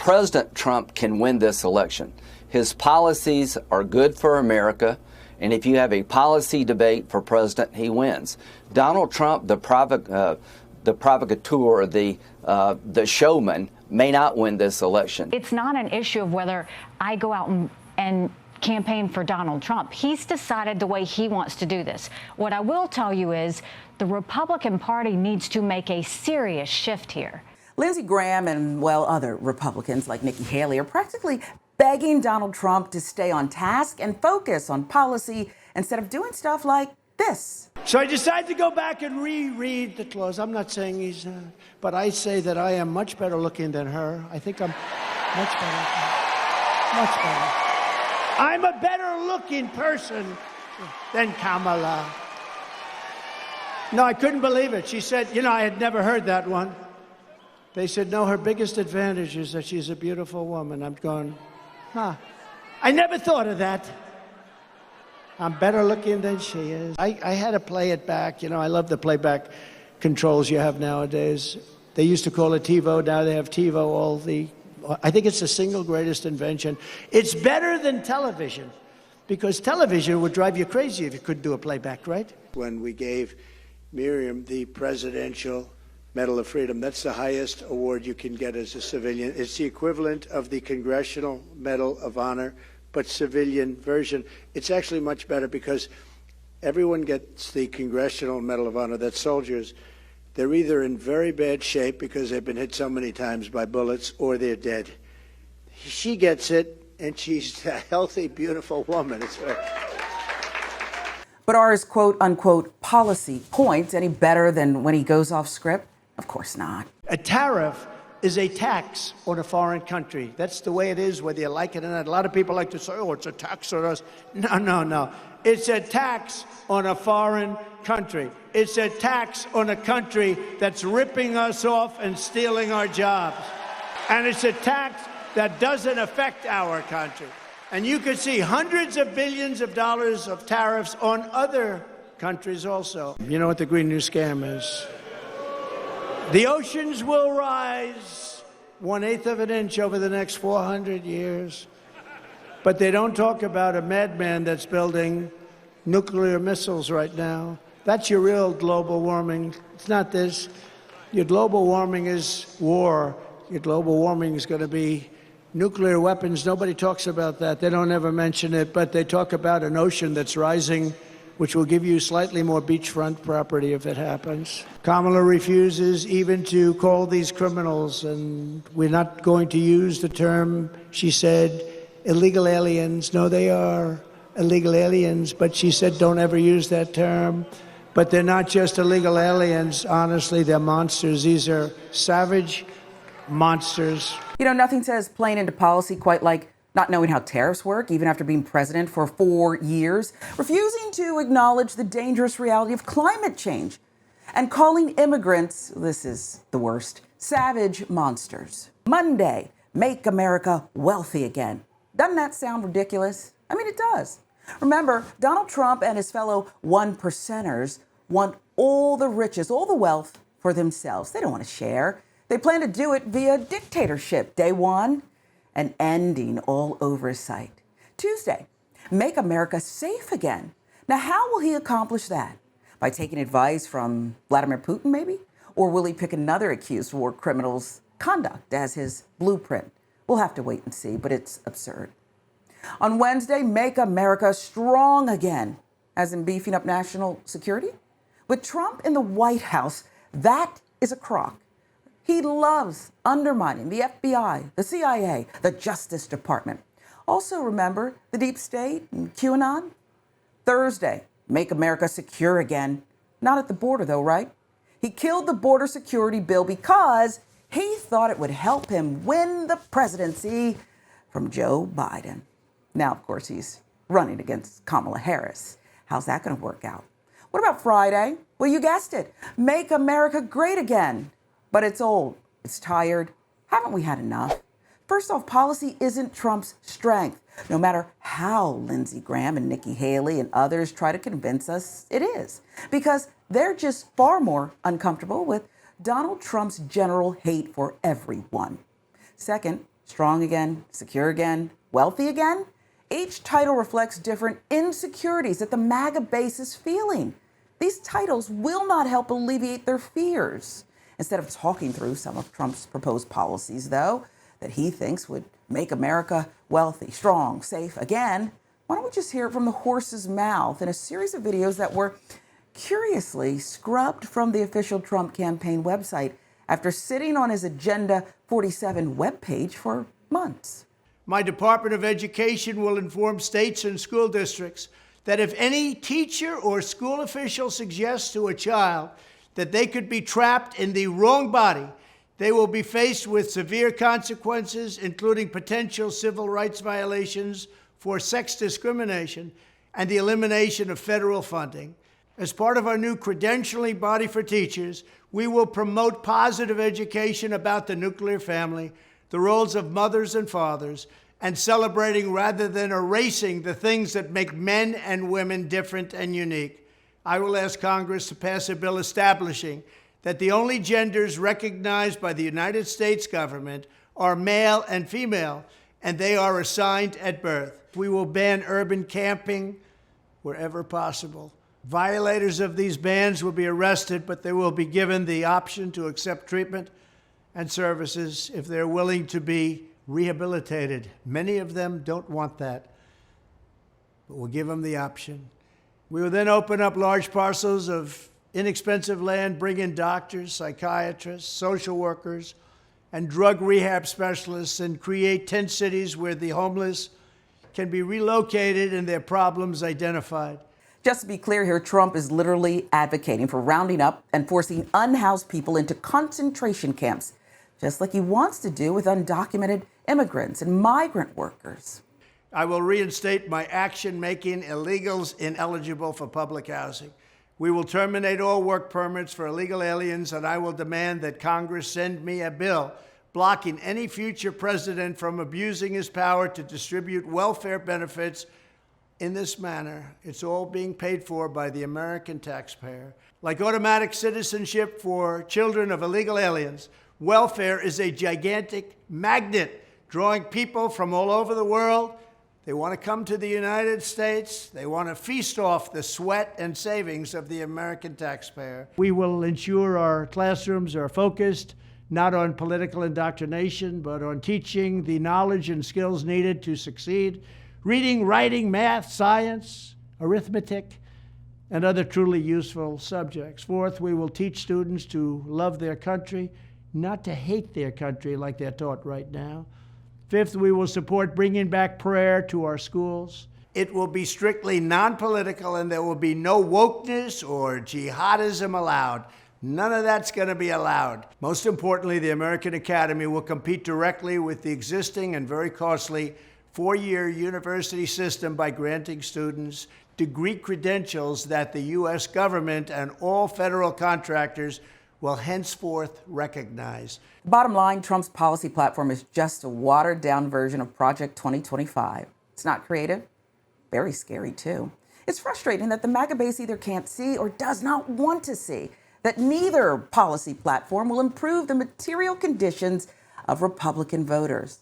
President Trump can win this election. His policies are good for America, and if you have a policy debate for president, he wins. Donald Trump, the provocateur, the showman, may not win this election. It's not an issue of whether I go out and campaign for Donald Trump. He's decided the way he wants to do this. What I will tell you is the Republican Party needs to make a serious shift here. Lindsey Graham and, well, other Republicans like Nikki Haley are practically begging Donald Trump to stay on task and focus on policy instead of doing stuff like this. So I decided to go back and reread the clause. I'm not saying he's, but I say that I am much better looking than her. I think I'm much better. Much better. I'm a better looking person than Kamala. No, I couldn't believe it. She said, you know, I had never heard that one. They said, no, her biggest advantage is that she's a beautiful woman. I'm going, huh. I never thought of that. I'm better looking than she is. I had to play it back. You know, I love the playback controls you have nowadays. They used to call it TiVo. Now they have TiVo. I think it's the single greatest invention. It's better than television, because television would drive you crazy if you couldn't do a playback, right? When we gave Miriam the Presidential Medal of Freedom, that's the highest award you can get as a civilian. It's the equivalent of the Congressional Medal of Honor, but civilian version. It's actually much better because everyone gets the Congressional Medal of Honor. That's soldiers. They're either in very bad shape because they've been hit so many times by bullets, or they're dead. She gets it, and she's a healthy, beautiful woman. It's But are his quote-unquote policy points any better than when he goes off script? Of course not. A tariff is a tax on a foreign country. That's the way it is, whether you like it or not. A lot of people like to say, oh, it's a tax on us. No, no, no. It's a tax on a foreign country. It's a tax on a country that's ripping us off and stealing our jobs. And it's a tax that doesn't affect our country. And you could see hundreds of billions of dollars of tariffs on other countries also. You know what the Green New Scam is? The oceans will rise 1/8 of an inch over the next 400 years. But they don't talk about a madman that's building nuclear missiles right now. That's your real global warming. It's not this. Your global warming is war. Your global warming is going to be nuclear weapons. Nobody talks about that. They don't ever mention it, but they talk about an ocean that's rising, which will give you slightly more beachfront property if it happens. Kamala refuses even to call these criminals, and we're not going to use the term, she said, illegal aliens. No, they are illegal aliens, but she said don't ever use that term. But they're not just illegal aliens. Honestly, they're monsters. These are savage monsters. You know, nothing says playing into policy quite like not knowing how tariffs work, even after being president for 4 years, refusing to acknowledge the dangerous reality of climate change, and calling immigrants, this is the worst, savage monsters. Monday, make America wealthy again. Doesn't that sound ridiculous? I mean, it does. Remember, Donald Trump and his fellow one-percenters want all the riches, all the wealth for themselves. They don't want to share. They plan to do it via dictatorship, day one, and ending all oversight. Tuesday, make America safe again. Now, how will he accomplish that? By taking advice from Vladimir Putin, maybe? Or will he pick another accused war criminal's conduct as his blueprint? We'll have to wait and see, but it's absurd. On Wednesday, make America strong again, as in beefing up national security. With Trump in the White House, that is a crock. He loves undermining the FBI, the CIA, the Justice Department. Also remember the deep state and QAnon? Thursday, make America secure again. Not at the border though, right? He killed the border security bill because he thought it would help him win the presidency from Joe Biden. Now, of course, he's running against Kamala Harris. How's that going to work out? What about Friday? Well, you guessed it. Make America great again. But it's old. It's tired. Haven't we had enough? First off, policy isn't Trump's strength, no matter how Lindsey Graham and Nikki Haley and others try to convince us it is, because they're just far more uncomfortable with Donald Trump's general hate for everyone. Second, Strong again, secure again, wealthy again? Each title reflects different insecurities that the MAGA base is feeling. These titles will not help alleviate their fears. Instead of talking through some of Trump's proposed policies, though, that he thinks would make America wealthy, strong, safe again, why don't we just hear it from the horse's mouth in a series of videos that were curiously scrubbed from the official Trump campaign website after sitting on his Agenda 47 webpage for months. My Department of Education will inform states and school districts that if any teacher or school official suggests to a child that they could be trapped in the wrong body, they will be faced with severe consequences, including potential civil rights violations for sex discrimination and the elimination of federal funding. As part of our new credentialing body for teachers, we will promote positive education about the nuclear family, the roles of mothers and fathers, and celebrating rather than erasing the things that make men and women different and unique. I will ask Congress to pass a bill establishing that the only genders recognized by the United States government are male and female, and they are assigned at birth. We will ban urban camping wherever possible. Violators of these bans will be arrested, but they will be given the option to accept treatment and services if they're willing to be rehabilitated. Many of them don't want that, but we'll give them the option. We will then open up large parcels of inexpensive land, bring in doctors, psychiatrists, social workers, and drug rehab specialists, and create tent cities where the homeless can be relocated and their problems identified. Just to be clear here, Trump is literally advocating for rounding up and forcing unhoused people into concentration camps, just like he wants to do with undocumented immigrants and migrant workers. I will reinstate my action making illegals ineligible for public housing. We will terminate all work permits for illegal aliens, and I will demand that Congress send me a bill blocking any future president from abusing his power to distribute welfare benefits in this manner. It's all being paid for by the American taxpayer. Like automatic citizenship for children of illegal aliens, welfare is a gigantic magnet drawing people from all over the world. They want to come to the United States. They want to feast off the sweat and savings of the American taxpayer. We will ensure our classrooms are focused not on political indoctrination, but on teaching the knowledge and skills needed to succeed. Reading, writing, math, science, arithmetic, and other truly useful subjects. Fourth, we will teach students to love their country, not to hate their country like they're taught right now. Fifth, we will support bringing back prayer to our schools. It will be strictly non-political, and there will be no wokeness or jihadism allowed. None of that's going to be allowed. Most importantly, the American Academy will compete directly with the existing and very costly four-year university system by granting students degree credentials that the U.S. government and all federal contractors will henceforth recognize. Bottom line, Trump's policy platform is just a watered-down version of Project 2025. It's not creative, very scary too. It's frustrating that the MAGA base either can't see or does not want to see that neither policy platform will improve the material conditions of Republican voters.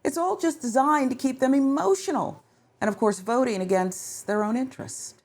It's all just designed to keep them emotional and, of course, voting against their own interests.